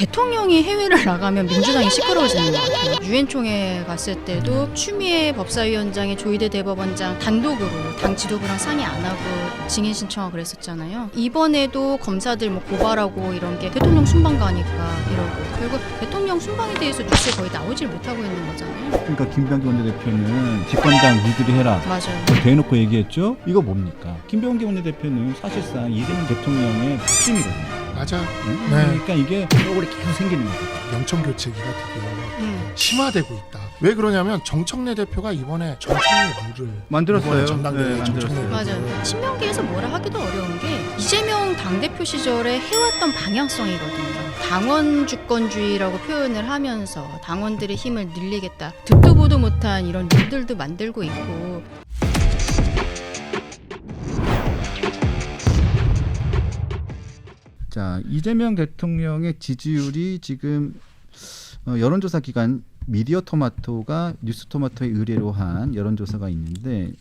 대통령이 해외를 나가면 민주당이 시끄러워지는 것 같아요. 유엔 총회 갔을 때도 추미애 법사위원장의 조희대 대법원장 단독으로 당 지도부랑 상의 안 하고 증인 신청하고 그랬었잖아요. 이번에도 검사들 뭐 고발하고 이런 게 대통령 순방 가니까 이러고 결국 대통령 순방에 대해서 뉴스에 거의 나오질 못하고 있는 거잖아요. 그러니까 김병기 원내대표는 집권당 니들이 해라. 맞아요. 대놓고 얘기했죠. 이거 뭡니까? 김병기 원내대표는 사실상 이재명 대통령의腹심이거든요. 맞아. 네. 네. 그러니까 이게 프로그램이 계속 생기는 거죠. 영청 교체기가 되게 심화되고 있다. 왜 그러냐면 정청래 대표가 이번에 정청래 룰을 만들었어요. 전당대회 네, 정청래 룰을 맞아요. 친명계에서 뭐라 하기도 어려운 게 이재명 당대표 시절에 해왔던 방향성이거든요. 당원 주권주의라고 표현을 하면서 당원들의 힘을 늘리겠다. 듣도 보도 못한 이런 룰들도 만들고 있고. 자, 이재명 대통령의 지지율이 지금 여론조사 기관 미디어토마토가 뉴스토마토에 의뢰로 한 여론조사가 있는데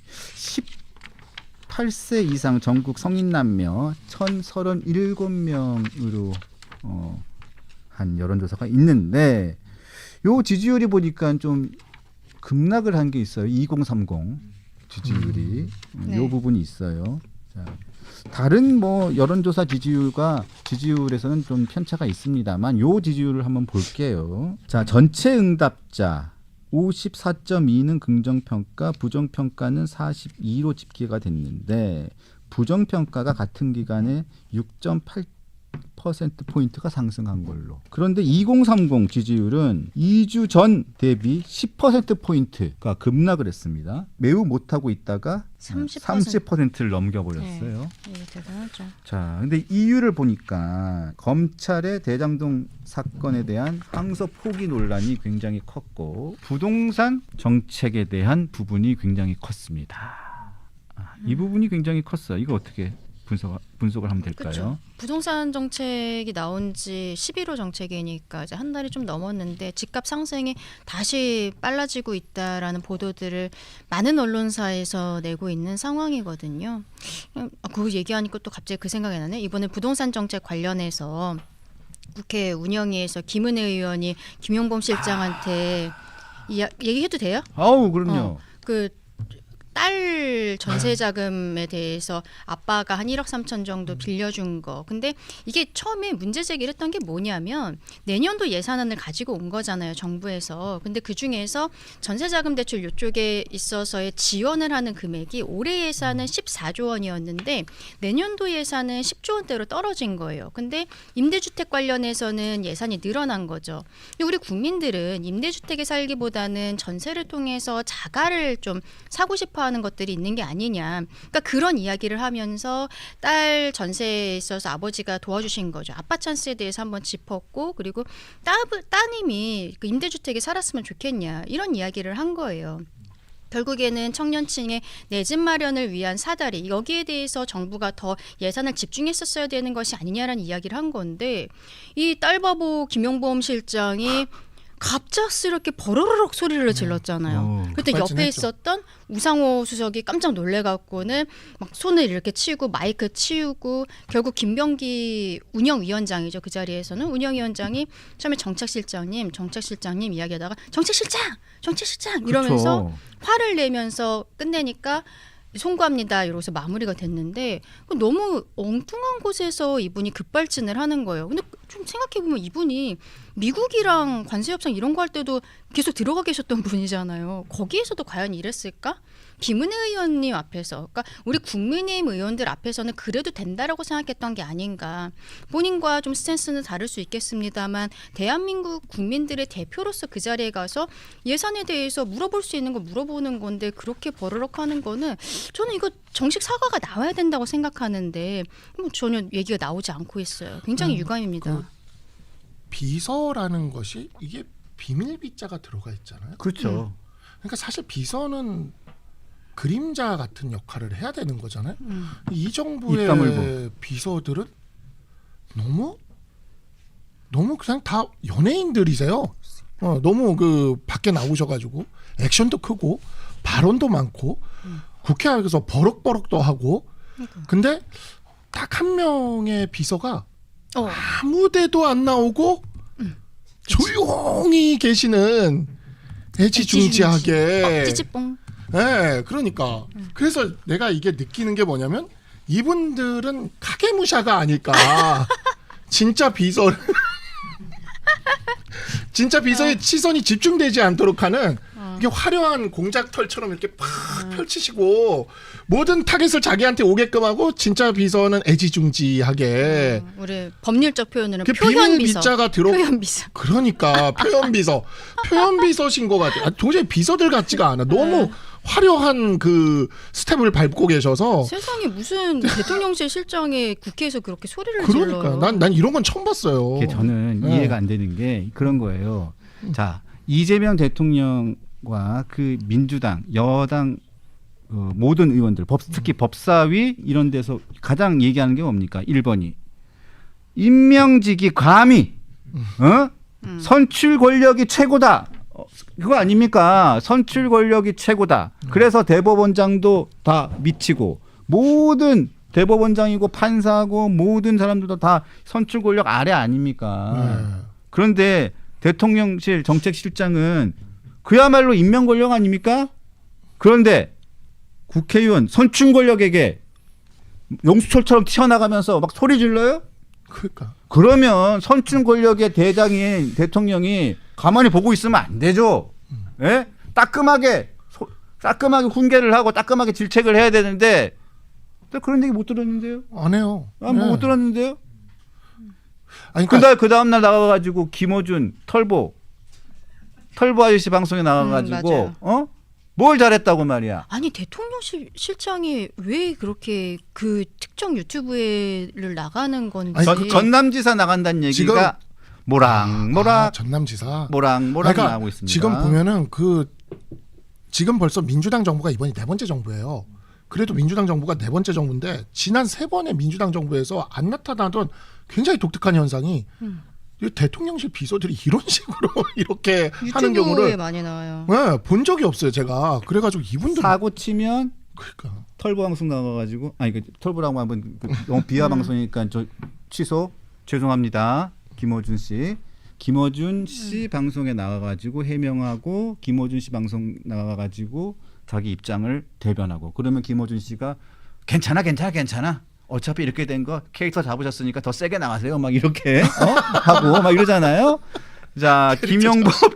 18세 이상 전국 성인 남녀 1,037명으로 한 여론조사가 있는데 요 지지율이 보니까 좀 급락을 한 게 있어요. 2030 지지율이 네. 요 부분이 있어요. 자, 다른 뭐 여론조사 지지율에서는 좀 편차가 있습니다만 요 지지율을 한번 볼게요. 자, 전체 응답자 54.2는 긍정평가, 부정평가는 42로 집계가 됐는데 부정평가가 같은 기간에 6.8%포인트가 상승한 걸로. 그런데 2030 지지율은 2주 전 대비 10%포인트가 급락을 했습니다. 매우 못하고 있다가 30%를 넘겨버렸어요. 네, 대단하죠. 자, 근데 이유를 보니까 검찰의 대장동 사건에 대한 항소 포기 논란이 굉장히 컸고 부동산 정책에 대한 부분이 굉장히 컸습니다. 이 부분이 굉장히 컸어요. 이거 어떻게 분석을 하면 될까요? 그렇죠. 부동산 정책이 나온 지 11호 정책이니까 이제 한 달이 좀 넘었는데 집값 상승이 다시 빨라지고 있다라는 보도들을 많은 언론사에서 내고 있는 상황이거든요. 그거 얘기하니까 또 갑자기 그 생각이 나네. 이번에 부동산 정책 관련해서 국회 운영위에서 김은혜 의원이 김용범 실장한테 얘기해도 돼요? 아우, 그럼요. 딸 전세 자금에 대해서 아빠가 한 1억 3천 정도 빌려준 거. 근데 이게 처음에 문제 제기를 했던 게 뭐냐면 내년도 예산안을 가지고 온 거잖아요, 정부에서. 근데 그중에서 전세 자금 대출 이쪽에 있어서의 지원을 하는 금액이 올해 예산은 14조 원이었는데 내년도 예산은 10조 원대로 떨어진 거예요. 근데 임대주택 관련해서는 예산이 늘어난 거죠. 근데 우리 국민들은 임대주택에 살기보다는 전세를 통해서 자가를 좀 사고 싶어 하는 것들이 있는 게 아니냐. 그러니까 그런 이야기를 하면서 딸 전세에 있어서 아버지가 도와주신 거죠. 아빠 찬스에 대해서 한번 짚었고 그리고 따님이 그 임대주택에 살았으면 좋겠냐. 이런 이야기를 한 거예요. 결국에는 청년층의 내 집 마련을 위한 사다리 여기에 대해서 정부가 더 예산을 집중했었어야 되는 것이 아니냐라는 이야기를 한 건데 이 딸바보 김용범 실장이 갑작스럽게 버러러럭 소리를 질렀잖아요. 그때 옆에 있었던 우상호 수석이 깜짝 놀래갖고는 막 손을 이렇게 치고 마이크 치우고 결국 김병기 운영위원장이죠. 그 자리에서는 운영위원장이 처음에 정책실장님 이야기하다가 정책실장 이러면서 그렇죠. 화를 내면서 끝내니까 송구합니다. 이러고서 마무리가 됐는데 너무 엉뚱한 곳에서 이분이 급발진을 하는 거예요. 근데 좀 생각해보면 이분이 미국이랑 관세 협상 이런 거 할 때도 계속 들어가 계셨던 분이잖아요. 거기에서도 과연 이랬을까? 김은혜 의원님 앞에서, 그러니까 우리 국민의힘 의원들 앞에서는 그래도 된다라고 생각했던 게 아닌가. 본인과 좀 스탠스는 다를 수 있겠습니다만 대한민국 국민들의 대표로서 그 자리에 가서 예산에 대해서 물어볼 수 있는 거 물어보는 건데 그렇게 버러럭 하는 거는 저는 이거 정식 사과가 나와야 된다고 생각하는데 전혀 얘기가 나오지 않고 있어요. 굉장히 유감입니다. 비서라는 것이 이게 비밀 비자가 들어가 있잖아요. 그렇죠. 그러니까 사실 비서는 그림자 같은 역할을 해야 되는 거잖아요. 이 정부의 비서들은 너무 그냥 다 연예인들이세요. 너무 그 밖에 나오셔가지고 액션도 크고 발언도 많고 국회에서 버럭버럭도 하고. 근데 딱 한 명의 비서가 아무데도 안 나오고 조용히 계시는 애지중지하게. 찌찌뽕. 네, 그러니까. 그래서 내가 이게 느끼는 게 뭐냐면 이분들은 카게무샤가 아닐까. 진짜 비서를 진짜 비서의 시선이 집중되지 않도록 하는 이게 화려한 공작털처럼 이렇게 팍 펼치시고 모든 타겟을 자기한테 오게끔 하고 진짜 비서는 애지중지하게 우리 법률적 표현으로는 그 비밀 표현비서. 빗자가 들어 표현비서. 그러니까 표현비서신 것 같아. 도저히 비서들 같지가 않아. 너무 화려한 그 스텝을 밟고 계셔서 세상에 무슨 대통령실 실장이 국회에서 그렇게 소리를 그러니까 질러요. 난 이런 건 처음 봤어요. 이게 저는 이해가 안 되는 게 그런 거예요. 자, 이재명 대통령과 그 민주당, 여당 모든 의원들, 특히 법사위 이런 데서 가장 얘기하는 게 뭡니까? 1번이 임명직이 감히 선출 권력이 최고다. 그거 아닙니까? 선출 권력이 최고다. 그래서 대법원장도 다 미치고 모든 대법원장이고 판사고 모든 사람들도 다 선출 권력 아래 아닙니까? 그런데 대통령실 정책실장은 그야말로 임명 권력 아닙니까? 그런데 국회의원 선출 권력에게 용수철처럼 튀어나가면서 막 소리 질러요? 그러니까 그러면 선출 권력의 대장인 대통령이 가만히 보고 있으면 안 되죠. 예? 따끔하게 훈계를 하고 따끔하게 질책을 해야 되는데 그런 얘기 못 들었는데요. 안 해요. 못 들었는데요. 아니, 그러니까 그 다음 날 나가가지고 김어준 털보 아저씨 방송에 나가가지고 뭘 잘했다고 말이야. 아니 대통령실 실장이 왜 그렇게 그 특정 유튜브에를 나가는 건지. 아니, 전남지사 나간다는 얘기가 모락모락 전남지사 모락모락 그러니까 나오고 있습니다. 지금 보면은 지금 벌써 민주당 정부가 이번이 4번째 정부예요. 그래도 민주당 정부가 4번째 정부인데 지난 3번의 민주당 정부에서 안 나타나던 굉장히 독특한 현상이 이 대통령실 비서들이 이런 식으로 이렇게 하는 유튜브에 경우를 많이 나와요. 본 적이 없어요. 제가 그래가지고 이분들 사고 치면 그러니까 털보 방송 나가가지고 털보라고 한번 너무 비하 방송이니까 저 취소 죄송합니다. 김어준 씨 방송에 나가가지고 해명하고 김어준 씨 방송 나가가지고 자기 입장을 대변하고 그러면 김어준 씨가 괜찮아 어차피 이렇게 된 거 캐릭터 잡으셨으니까 더 세게 나가세요 막 이렇게 하고 막 이러잖아요. 자 김영복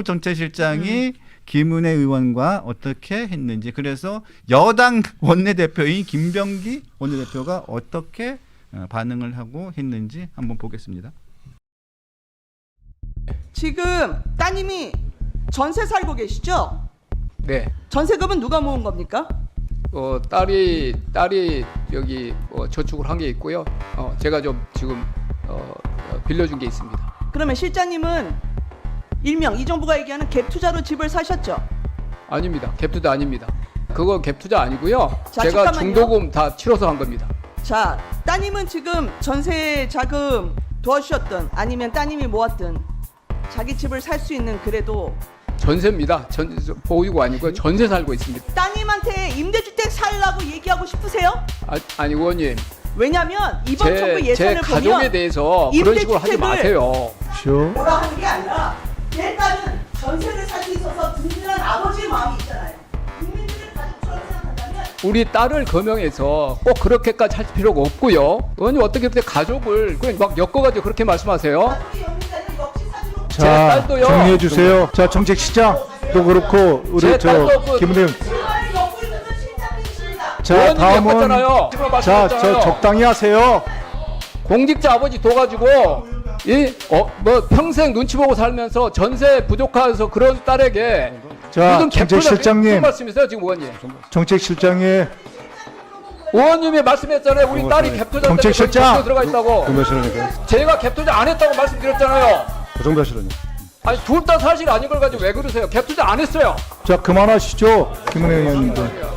정책실장이 김은혜 의원과 어떻게 했는지 그래서 여당 원내대표인 김병기 원내대표가 어떻게 반응을 하고 했는지 한번 보겠습니다. 지금 따님이 전세 살고 계시죠? 네. 전세금은 누가 모은 겁니까? 딸이 여기 저축을 한 게 있고요. 제가 좀 지금 빌려준 게 있습니다. 그러면 실장님은 일명 이 정부가 얘기하는 갭 투자로 집을 사셨죠? 아닙니다. 갭 투자 아닙니다. 그거 갭 투자 아니고요. 자, 제가 잠깐만요. 중도금 다 치러서 한 겁니다. 자, 따님은 지금 전세 자금 도와주셨든 아니면 따님이 모았든 자기 집을 살 수 있는 그래도 전세입니다. 보유고 아니고요. 전세 살고 있습니다. 따님한테 임대주택 살라고 얘기하고 싶으세요? 아니 의원님. 왜냐면 이번 정부 제 예산을 가족에 보면 대해서 그런 식으로 하지 임대주택을 마세요. 뭐라 하는 게 아니라 내 딸은 전세를 살 수 있어서 든든한 아버지의 마음이 있잖아요. 국민들의 가족처럼 생각한다면 우리 딸을 거명해서 꼭 그렇게까지 할 필요가 없고요. 의원님 어떻게 그렇게 가족을 그냥 막 엮어가지고 그렇게 말씀하세요? 가족이 없는 게 아니라 역지사지로 제 딸도요. 정리해 주세요. 자, 정책 시장도 그렇고 우리 제 저 딸도 김은혜 집안을 엮고 있는 실장님이십니다. 자, 의원님 다음은 엮었잖아요. 자, 말씀했잖아요. 저 적당히 하세요. 공직자 아버지 둬가지고 뭐 평생 눈치 보고 살면서 전세 부족해서 그런 딸에게 자, 무슨 정책 무슨 실장님, 말씀이세요 지금 의원님? 정책 실장이 의원님이 말씀했잖아요. 우리 딸이 갭투자 정책 실장! 들어가 있다고. 하시라니까. 제가 갭투자 안 했다고 말씀드렸잖아요. 그 정도 하시라니. 아니 둘 다 사실 아닌 걸 가지고 왜 그러세요? 갭투자 안 했어요. 자, 그만하시죠. 김은혜 의원님들.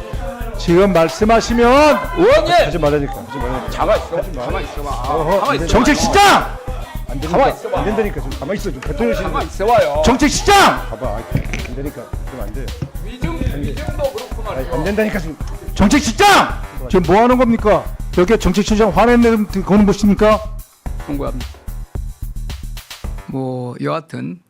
지금 말씀하시면 의원님 하지 말라니까. 하지 말라니까. 가만 있어. 가만 있어봐. 가만 있어. 정책 시장! 안 되니까. 가만히 있어봐. 안 된다니까. 좀 가만히 있어. 좀 대통령실. 가만 있어봐요. 정책 시장! 봐봐. 안 되니까. 좀 안 돼. 위증도 그렇고 말이죠. 안 된다니까 지금. 정책 실장! 지금 뭐 하는 겁니까? 여기 정책 실장 화냈는 거는 무엇입니까? 송구합니다. 뭐 여하튼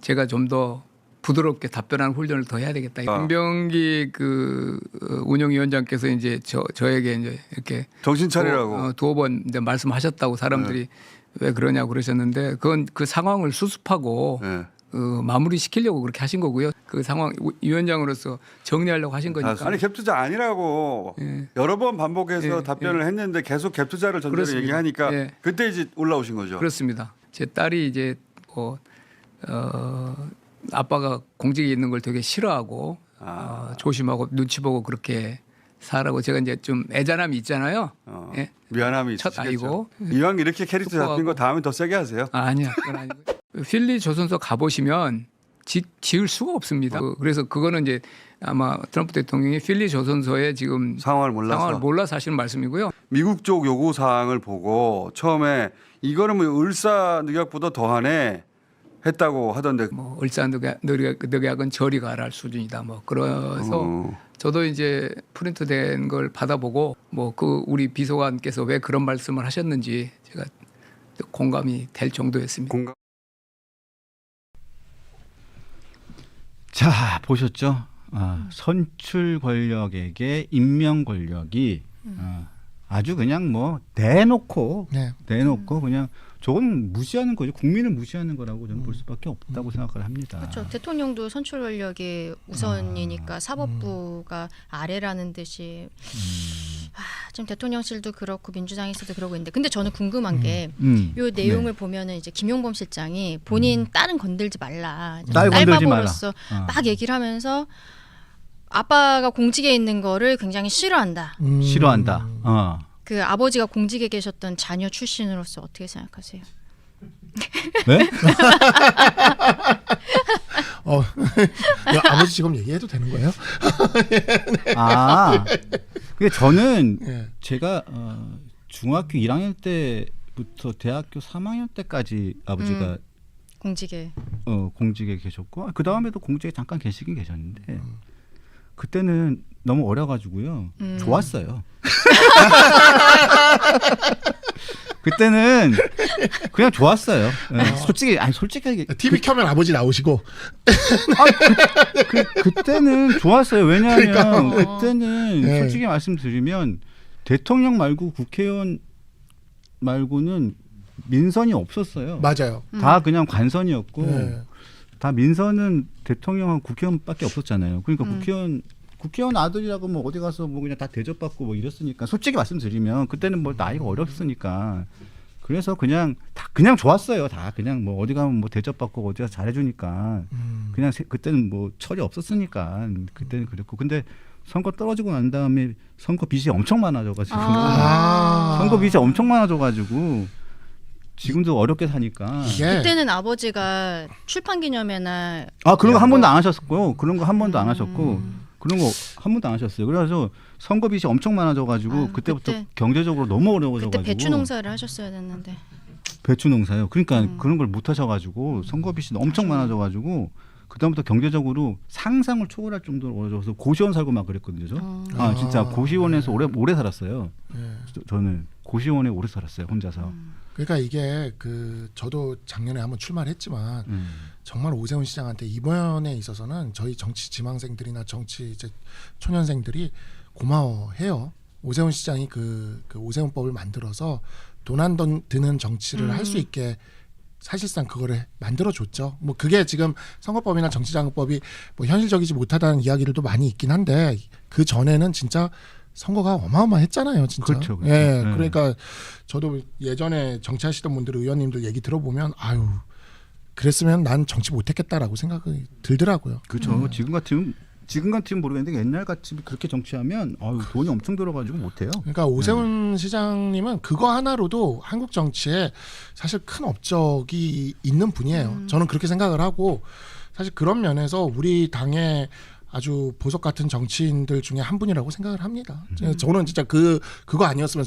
제가 좀 더 부드럽게 답변하는 훈련을 더 해야 되겠다. 김병기 그 운영위원장께서 이제 저에게 이제 이렇게 정신 차리라고. 두어 번 이제 말씀하셨다고 사람들이 왜 그러냐고 그러셨는데 그건 그 상황을 수습하고 네. 마무리 시키려고 그렇게 하신 거고요. 그 상황 위원장으로서 정리하려고 하신 거니까. 아니 갭투자 아니라고 예. 여러 번 반복해서 예, 답변을 했는데 계속 갭투자를 전제로 그렇습니다. 얘기하니까 예. 그때 이제 올라오신 거죠. 그렇습니다. 제 딸이 이제 아빠가 공직에 있는 걸 되게 싫어하고 조심하고 눈치 보고 그렇게 살라고 제가 이제 좀 애잔함이 있잖아요. 예? 미안함이 첫 있으시겠죠. 아이고. 이왕 이렇게 캐릭터 잡힌 쑥쑥하고. 거 다음에 더 세게 하세요. 아니야, 그건 아니고. 필리 조선소 가보시면 지을 수가 없습니다. 그래서 그거는 이제 아마 트럼프 대통령이 필리 조선소의 지금 상황을 몰라서 하시는 말씀이고요. 미국 쪽 요구 사항을 보고 처음에 이거는 뭐 을사늑약보다 더하네 했다고 하던데. 뭐 을사늑약은 저리 가라 할 수준이다. 뭐 그래서 저도 이제 프린트된 걸 받아보고 뭐 그 우리 비서관께서 왜 그런 말씀을 하셨는지 제가 공감이 될 정도였습니다. 공감. 자, 보셨죠? 선출 권력에게 임명 권력이 아주 그냥 뭐 내놓고 그냥 저건 무시하는 거죠. 국민을 무시하는 거라고 저는 볼 수밖에 없다고 생각을 합니다. 그렇죠. 대통령도 선출 권력이 우선이니까 사법부가 아래라는 듯이 지금 대통령실도 그렇고 민주당에서도 그러고 있는데 근데 저는 궁금한 게 요 내용을 보면은 이제 김용범 실장이 본인 딸은 건들지 말라. 딸 건들지 말라. 딸바보로서 막 얘기를 하면서 아빠가 공직에 있는 거를 굉장히 싫어한다. 싫어한다. 그 아버지가 공직에 계셨던 자녀 출신으로서 어떻게 생각하세요? 네? 아버지 지금 얘기해도 되는 거예요? 그게 저는 예. 제가 중학교 1학년 때부터 대학교 3학년 때까지 아버지가 공직에 공직에 계셨고 그 다음에도 공직에 잠깐 계시긴 계셨는데 그때는 너무 어려가지고요 좋았어요. 그때는 그냥 좋았어요. 솔직하게 TV 켜면 아버지 나오시고 그때는 좋았어요. 왜냐하면 그러니까. 그때는 네. 솔직히 말씀드리면 대통령 말고 국회의원 말고는 민선이 없었어요. 맞아요. 다 그냥 관선이었고 네. 다 민선은 대통령하고 국회의원밖에 없었잖아요. 그러니까 국회의원 아들이라고 뭐 어디 가서 뭐 그냥 다 대접받고 뭐 이랬으니까 솔직히 말씀드리면 그때는 뭐 나이가 어렸으니까 그래서 그냥 좋았어요. 다 그냥 뭐 어디 가면 뭐 대접받고 어디 가서 잘해주니까 그냥 그때는 뭐 철이 없었으니까 그때는 그랬고 근데 선거 떨어지고 난 다음에 선거 빚이 엄청 많아져가지고 선거 빚이 엄청 많아져가지고 지금도 어렵게 사니까 예. 그때는 아버지가 출판 기념회나 그런 거 한 번도 안 하셨고요. 그런 거 한 번도 안 하셨고 그런 거 한 번도 안 하셨어요. 그래서 선거 빚이 엄청 많아져가지고 그때부터 그때, 경제적으로 너무 어려워져가지고 그때 배추 농사를 하셨어야 됐는데 배추 농사요. 그러니까 그런 걸 못 하셔가지고 선거 빚이 엄청 많아져가지고 그다음부터 경제적으로 상상을 초월할 정도로 어려워서 고시원 살고 막 그랬거든요. 저. 진짜 고시원에서 오래 살았어요. 저는 고시원에 오래 살았어요. 혼자서. 그러니까 이게 저도 작년에 한번 출마를 했지만 정말 오세훈 시장한테 이번에 있어서는 저희 정치 지망생들이나 정치 이제 초년생들이 고마워해요. 오세훈 시장이 그 오세훈법을 만들어서 돈 안 드는 정치를 할 수 있게 사실상 그거를 만들어줬죠. 뭐 그게 지금 선거법이나 정치자금법이 뭐 현실적이지 못하다는 이야기들도 많이 있긴 한데 그 전에는 진짜 선거가 어마어마했잖아요, 진짜. 그렇죠. 예, 그러니까 저도 예전에 정치하시던 분들 의원님들 얘기 들어보면 아유 그랬으면 난 정치 못했겠다라고 생각이 들더라고요. 그렇죠. 지금 같으면 모르겠는데 옛날 같이 그렇게 정치하면 돈이 엄청 들어가지고 못해요. 그러니까 오세훈 시장님은 그거 하나로도 한국 정치에 사실 큰 업적이 있는 분이에요. 저는 그렇게 생각을 하고 사실 그런 면에서 우리 당의 아주 보석 같은 정치인들 중에 한 분이라고 생각을 합니다. 저는 진짜 그거 아니었으면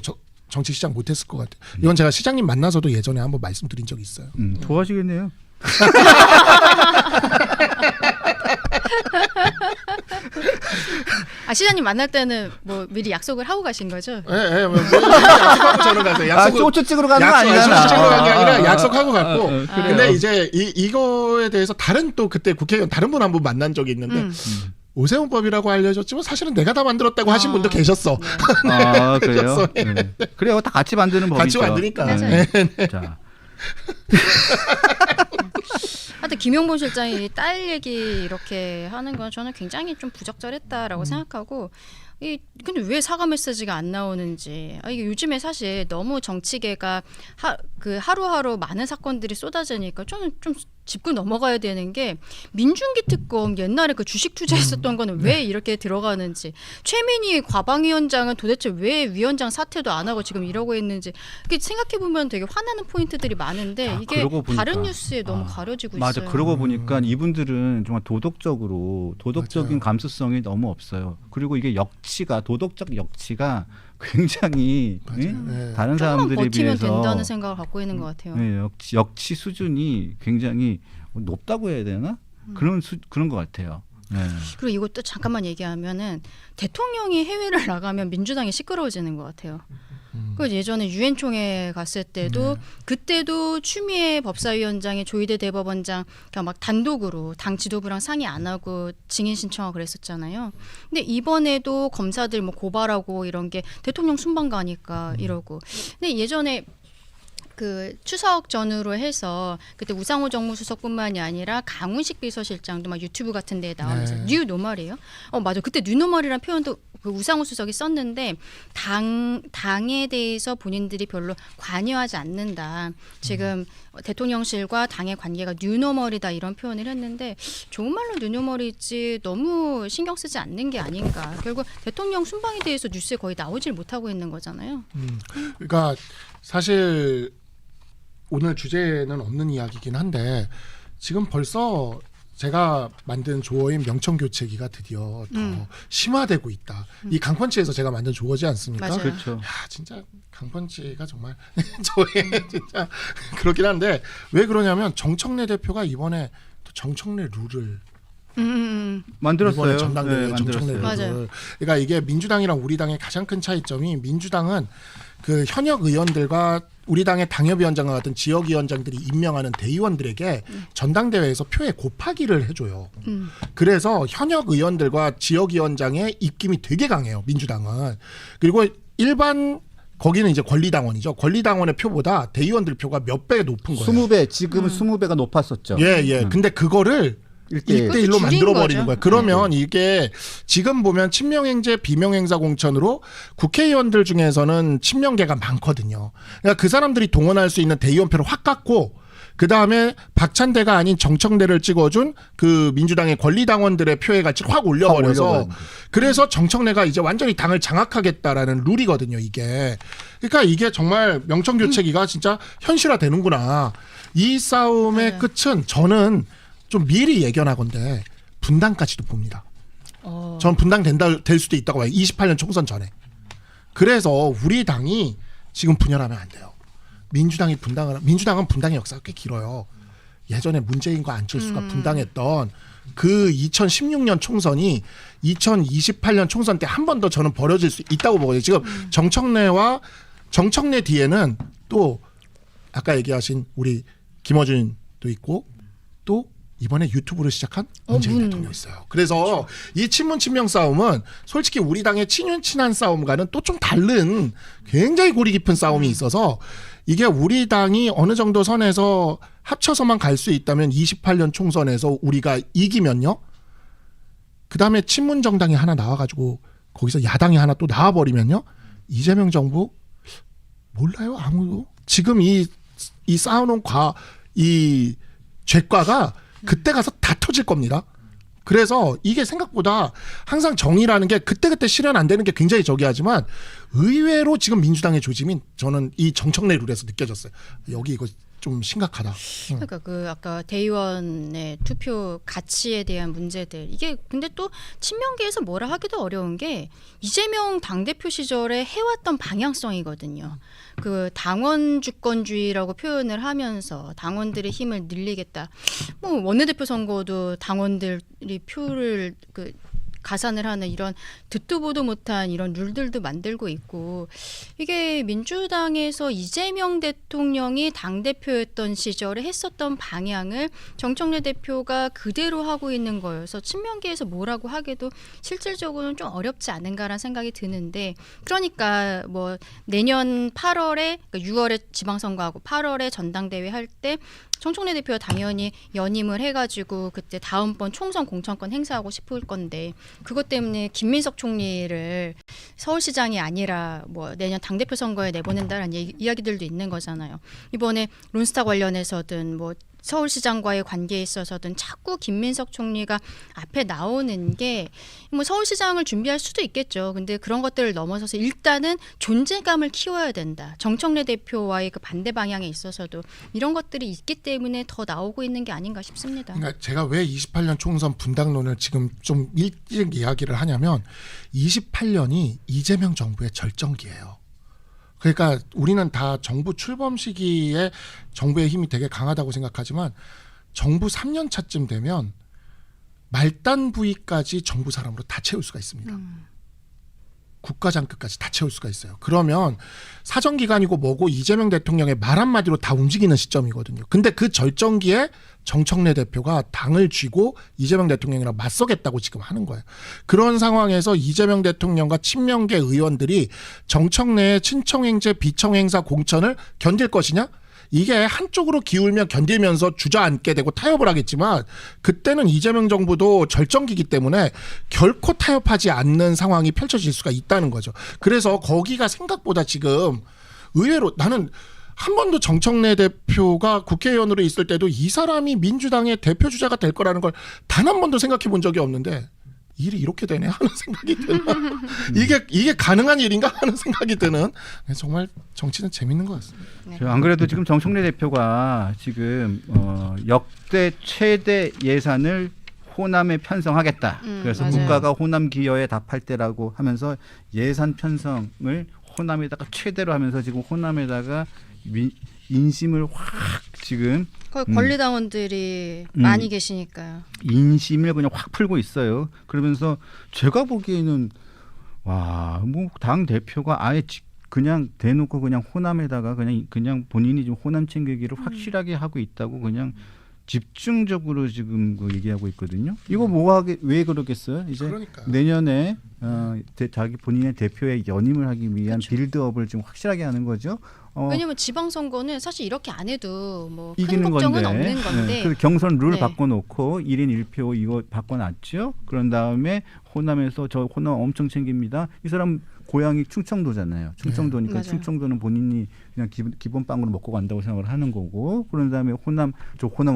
정치 시장 못했을 것 같아요. 이건 제가 시장님 만나서도 예전에 한번 말씀드린 적이 있어요. 좋아하시겠네요. 아 시장님 만날 때는 뭐 미리 약속을 하고 가신 거죠? 예, 뭐 약속하고 저는 갔어요. 아, 소주 찍으러 가는 거 아니잖아. 소주 찍으러 가는 게 아니라 어. 약속하고 갔고. 그래요. 근데 이제 이거에 대해서 다른 또 그때 국회의원 다른 분 한 분 만난 적이 있는데 오세훈법이라고 알려졌지만 사실은 내가 다 만들었다고 하신 분도 계셨어. 아, 그래요? 그래서, 네. 그래요. 다 같이 만드는 법이죠. 같이 만드니까. 맞아요. 자, 하여튼 김용범 실장이 딸 얘기 이렇게 하는 건 저는 굉장히 좀 부적절했다라고 생각하고 근데 왜 사과 메시지가 안 나오는지 이게 요즘에 사실 너무 정치계가 하루하루 많은 사건들이 쏟아지니까 저는 좀 짚고 넘어가야 되는 게 민중기 특검 옛날에 그 주식 투자했었던 거는 왜 이렇게 들어가는지 최민희 과방위원장은 도대체 왜 위원장 사퇴도 안 하고 지금 이러고 있는지 생각해 보면 되게 화나는 포인트들이 많은데 이게 그러고 보니까. 다른 뉴스에 너무 가려지고 맞아. 있어요. 그러고 보니까 이분들은 정말 도덕적인 맞아요. 감수성이 너무 없어요. 그리고 이게 도덕적 역치가 굉장히 네. 다른 조금만 사람들에 버티면 비해서 된다는 생각을 갖고 있는 것 같아요. 네, 역치 수준이 굉장히 높다고 해야 되나? 그런 것 같아요. 네. 그리고 이것도 잠깐만 얘기하면은 대통령이 해외를 나가면 민주당이 시끄러워지는 것 같아요. 그 예전에 유엔 총회 갔을 때도 그때도 추미애 법사위원장이 조희대 대법원장 그러니까 막 단독으로 당 지도부랑 상의 안 하고 증인 신청하고 그랬었잖아요. 근데 이번에도 검사들 뭐 고발하고 이런 게 대통령 순방 가니까 이러고. 근데 예전에 그 추석 전후로 해서 그때 우상호 정무수석뿐만이 아니라 강훈식 비서실장도 막 유튜브 같은 데에 나오면서 뉴노멀이에요. 맞아. 그때 뉴노멀이라는 표현도 그 우상호 수석이 썼는데 당에 대해서 본인들이 별로 관여하지 않는다. 지금 대통령실과 당의 관계가 뉴노멀이다 이런 표현을 했는데 좋은 말로 뉴노멀이지 너무 신경 쓰지 않는 게 아닌가. 결국 대통령 순방에 대해서 뉴스에 거의 나오질 못하고 있는 거잖아요. 그러니까 사실 오늘 주제는 없는 이야기긴 한데 지금 벌써 제가 만든 조어인 명청교체기가 드디어 더 심화되고 있다. 이 강펀치에서 제가 만든 조어지 않습니까? 맞아요. 그렇죠. 야, 진짜 강펀치가 정말 저의 진짜 그렇긴 한데 왜 그러냐면 정청래 대표가 이번에 또 정청래 룰을 만들었어요. 이번에 전당대회 네, 정청래 룰을. 맞아요. 그러니까 이게 민주당이랑 우리 당의 가장 큰 차이점이 민주당은 그 현역 의원들과 우리 당의 당협위원장과 같은 지역위원장들이 임명하는 대의원들에게 전당대회에서 표의 곱하기를 해줘요. 그래서 현역 의원들과 지역위원장의 입김이 되게 강해요. 민주당은. 그리고 일반 거기는 이제 권리당원이죠. 권리당원의 표보다 대의원들 표가 몇 배 높은 거예요. 20배, 지금은 20배가 높았었죠. 예. 근데 그거를 1대1로 줄인 만들어버리는 거죠. 거예요. 그러면 이게 지금 보면 친명행제 비명행사 공천으로 국회의원들 중에서는 친명계가 많거든요. 그러니까 그 사람들이 동원할 수 있는 대의원표를 확 깎고 그다음에 박찬대가 아닌 정청래를 찍어준 그 민주당의 권리당원들의 표의 가치를 확 올려버려서 그래서 정청래가 이제 완전히 당을 장악하겠다라는 룰이거든요. 이게. 그러니까 이게 정말 명청교체기가 진짜 현실화되는구나. 이 싸움의 끝은 저는 좀 미리 예견하건데 분당까지도 봅니다. 전 분당 될 수도 있다고 봐요. 28년 총선 전에. 그래서 우리 당이 지금 분열하면 안 돼요. 민주당은 분당의 역사가 꽤 길어요. 예전에 문재인과 안철수가 분당했던 그 2016년 총선이 2028년 총선 때 한 번 더 저는 벌어질 수 있다고 보거든요. 지금 정청래 뒤에는 또 아까 얘기하신 우리 김어준도 있고 또 이번에 유튜브를 시작한 문재인 대통령이 있어요. 그래서 이 친문 친명 싸움은 솔직히 우리 당의 친윤 친한 싸움과는 또 좀 다른 굉장히 고리 깊은 싸움이 있어서 이게 우리 당이 어느 정도 선에서 합쳐서만 갈 수 있다면 28년 총선에서 우리가 이기면요. 그다음에 친문 정당이 하나 나와가지고 거기서 야당이 하나 또 나와버리면요. 이재명 정부 몰라요 아무도. 지금 이 쌓아놓은 이 죄과가 그때 가서 다 터질 겁니다. 그래서 이게 생각보다 항상 정의라는 게 그때그때 실현 안 되는 게 굉장히 저기하지만 의외로 지금 민주당의 조짐이 저는 이 정청래 룰에서 느껴졌어요. 여기 이거 좀 심각하다. 그러니까 그 아까 대의원의 투표 가치에 대한 문제들 이게 근데 또 친명계에서 뭐라 하기도 어려운 게 이재명 당대표 시절에 해왔던 방향성이거든요. 그 당원 주권주의라고 표현을 하면서 당원들의 힘을 늘리겠다. 뭐 원내대표 선거도 당원들이 표를 가산을 하는 이런 듣도 보도 못한 이런 룰들도 만들고 있고 이게 민주당에서 이재명 대통령이 당대표였던 시절에 했었던 방향을 정청래 대표가 그대로 하고 있는 거여서 친명계에서 뭐라고 하기도 실질적으로는 좀 어렵지 않은가라는 생각이 드는데 그러니까 뭐 내년 8월에 그러니까 6월에 지방선거하고 8월에 전당대회 할 때 정청래 대표가 당연히 연임을 해가지고 그때 다음번 총선 공천권 행사하고 싶을 건데 그것 때문에 김민석 총리를 서울시장이 아니라 뭐 내년 당대표 선거에 내보낸다는 이야기들도 있는 거잖아요. 이번에 론스타 관련해서든 뭐 서울시장과의 관계에 있어서든 자꾸 김민석 총리가 앞에 나오는 게 뭐 서울시장을 준비할 수도 있겠죠. 근데 그런 것들을 넘어서서 일단은 존재감을 키워야 된다. 정청래 대표와의 그 반대 방향에 있어서도 이런 것들이 있기 때문에 더 나오고 있는 게 아닌가 싶습니다. 그러니까 제가 왜 28년 총선 분당론을 지금 좀 일찍 이야기를 하냐면 28년이 이재명 정부의 절정기예요. 그러니까 우리는 다 정부 출범 시기에 정부의 힘이 되게 강하다고 생각하지만 정부 3년 차쯤 되면 말단 부위까지 정부 사람으로 다 채울 수가 있습니다. 국가장급까지 다 채울 수가 있어요. 그러면 사정기간이고 뭐고 이재명 대통령의 말 한마디로 다 움직이는 시점이거든요. 근데 그 절정기에 정청래 대표가 당을 쥐고 이재명 대통령이랑 맞서겠다고 지금 하는 거예요. 그런 상황에서 이재명 대통령과 친명계 의원들이 정청래의 친청행제 비청행사 공천을 견딜 것이냐? 이게 한쪽으로 기울면 견디면서 주저앉게 되고 타협을 하겠지만 그때는 이재명 정부도 절정기이기 때문에 결코 타협하지 않는 상황이 펼쳐질 수가 있다는 거죠. 그래서 거기가 생각보다 지금 의외로 나는 한 번도 정청래 대표가 국회의원으로 있을 때도 이 사람이 민주당의 대표 주자가 될 거라는 걸 단 한 번도 생각해 본 적이 없는데 일이 이렇게 되네 하는 생각이 드는 이게 가능한 일인가 하는 생각이 드는 정말 정치는 재밌는 것 같습니다. 네. 안 그래도 지금 정청래 대표가 지금 역대 최대 예산을 호남에 편성하겠다. 그래서 맞아요. 국가가 호남 기여에 답할 때라고 하면서 예산 편성을 호남에다가 최대로 하면서 지금 호남에다가 인심을 확 지금 거기 권리당원들이 많이 계시니까요. 인심을 그냥 확 풀고 있어요. 그러면서 제가 보기에는 와, 뭐 당 대표가 아예 그냥 대놓고 그냥 호남에다가 그냥 본인이 좀 호남 챙기기를 확실하게 하고 있다고 그냥 집중적으로 지금 그 얘기하고 있거든요. 이거 왜 그러겠어요? 이제 그러니까요. 내년에 자기 본인의 대표에 연임을 하기 위한 그렇죠. 빌드업을 좀 확실하게 하는 거죠. 왜냐면 지방선거는 사실 이렇게 안 해도 뭐 큰 이기는 걱정은 건데. 없는 건데 네. 그래서 경선 룰 네. 바꿔놓고 1인 1표 이거 바꿔놨죠. 그런 다음에 호남에서 저 호남 엄청 챙깁니다. 이 사람 고향이 충청도잖아요. 충청도니까 맞아요. 충청도는 본인이 그냥 기본 빵으로 먹고 간다고 생각을 하는 거고 그런 다음에 호남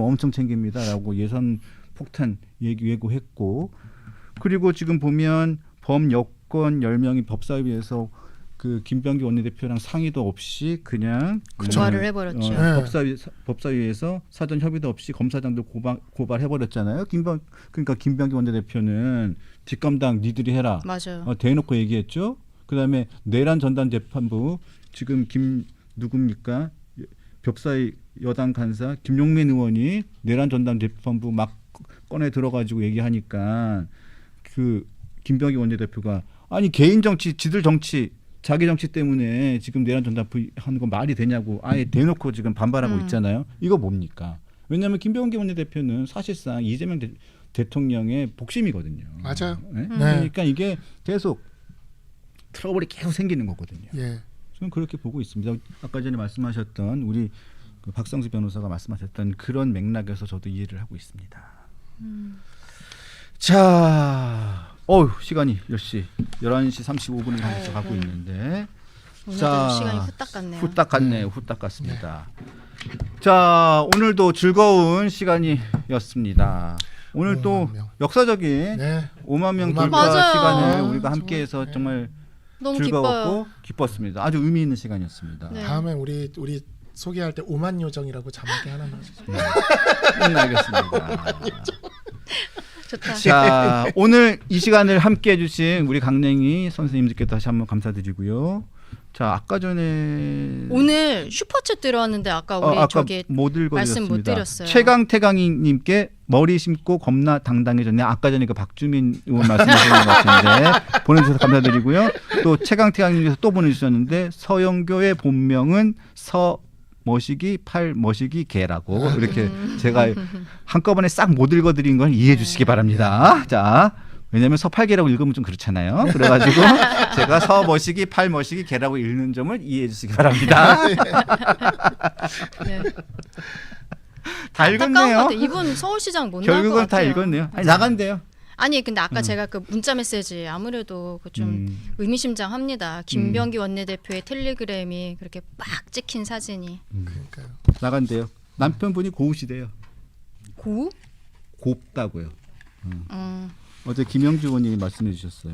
엄청 챙깁니다라고 예산 폭탄 예고했고 그리고 지금 보면 범여권 10명이 법사위에서 그 김병기 원내대표랑 상의도 없이 그냥 고발을 해버렸죠. 네. 법사위에서 사전 협의도 없이 검사장도 고발해버렸잖아요. 그러니까 김병기 원내대표는 뒷감당 니들이 해라. 맞아요. 대놓고 얘기했죠. 그다음에 내란 전담 재판부 지금 누굽니까? 법사위 여당 간사 김용민 의원이 내란 전담 재판부 막 꺼내 들어가지고 얘기하니까 그 김병기 원내대표가 아니 개인 정치, 지들 정치, 자기 정치 때문에 지금 내란 전담 하는 건 말이 되냐고 아예 대놓고 지금 반발하고 있잖아요. 이거 뭡니까? 왜냐하면 김병기 원내대표는 사실상 이재명 대통령의 복심이거든요. 맞아요. 네? 네. 그러니까 이게 계속 트러블이 계속 생기는 거거든요. 예. 저는 그렇게 보고 있습니다. 아까 전에 말씀하셨던 우리 그 박성수 변호사가 말씀하셨던 그런 맥락에서 저도 이해를 하고 있습니다. 자, 시간이 10시, 11시 35분을 향해서 가고 있는데 오늘도 시간이 후딱 갔네요. 후딱 갔네요. 후딱 갔습니다. 자, 오늘도 즐거운 시간이었습니다. 오늘 또 5만 명. 역사적인 네. 5만 명 5만 돌파 맞아요. 시간을 아, 우리가 정말, 함께해서 네. 정말 너무 즐거웠고 기뻐요. 기뻤습니다. 아주 의미 있는 시간이었습니다. 네. 다음에 우리 소개할 때 5만 요정이라고 자막에 하나 넣어주세요. 알겠습니다. 좋다. 자, 오늘 이 시간을 함께해 주신 우리 강냉이 선생님들께 다시 한번 감사드리고요. 자, 아까 전에 오늘 슈퍼챗 들어왔는데 아까 우리 아까 저기 못 말씀 못 읽어드렸습니다. 드렸어요. 최강태강님께 머리 심고 겁나 당당해졌네. 아까 전에 그 박주민 의원 말씀하신 것 같은데 보내주셔서 감사드리고요. 또 최강태강님께서 또 보내주셨는데 서영교의 본명은 서머시기 팔머시기 개라고 이렇게 제가 한꺼번에 싹 못 읽어드린 걸 이해해 주시기 바랍니다. 자. 왜냐하면 서팔개라고 읽으면 좀 그렇잖아요. 그래가지고 제가 서머시기 팔머시기 개라고 읽는 점을 이해해 주시기 바랍니다. 네. 다 안타까운 것 읽었네요. 같아요. 이분 서울시장 못 나올 것 결국은 다 같아요. 읽었네요. 아니, 나간대요. 아니 근데 아까 제가 그 문자 메시지 아무래도 그 좀 의미심장합니다. 김병기 원내대표의 텔레그램이 그렇게 빡 찍힌 사진이. 그러니까요. 나간대요. 남편분이 고우시대요. 고? 곱다고요. 어제 김영주 의원님이 말씀해 주셨어요.